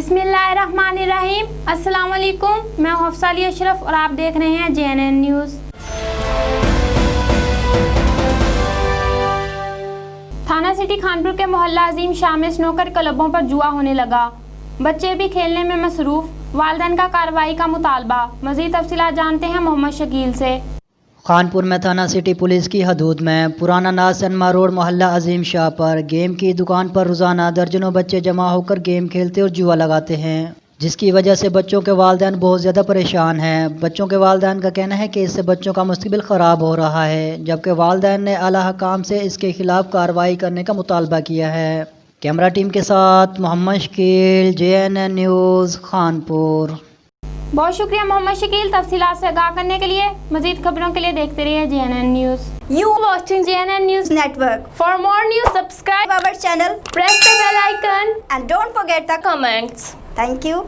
बिस्मिल्लाहिर्रहमानिर्रहीम। अस्सलाम वालेकुम। मैं हफ्सा अली अशरफ और आप देख रहे हैं JNN न्यूज़। थाना सिटी खानपुर के मोहल्ला अजीम शाह में स्नूकर क्लबों पर जुआ होने लगा। बच्चे भी खेलने में मसरूफ। वालिदैन का कार्रवाई का मुतालबा। मज़ीद तफसीलात जानते हैं मोहम्मद शकील से। खानपुर में थाना सिटी पुलिस की हदूद में पुराना नाज सनमा रोड मोहल्ला अजीम शाह पर गेम की दुकान पर रोज़ाना दर्जनों बच्चे जमा होकर गेम खेलते और जुआ लगाते हैं, जिसकी वजह से बच्चों के वालिदैन बहुत ज़्यादा परेशान हैं। बच्चों के वालिदैन का कहना है कि इससे बच्चों का मुस्तकबिल ख़राब हो रहा है, जबकि वालिदैन ने आला हकाम से इसके खिलाफ कार्रवाई करने का मुतालबा किया है। कैमरा टीम के साथ मोहम्मद शकील, JNN न्यूज़ खानपुर। बहुत शुक्रिया मोहम्मद शकील तफसीलात से आगाह करने के लिए। मजीद खबरों के लिए देखते रहिए JNN news. You watching JNN News Network. For more news, subscribe Our channel press the bell icon and don't forget the comments. thank you.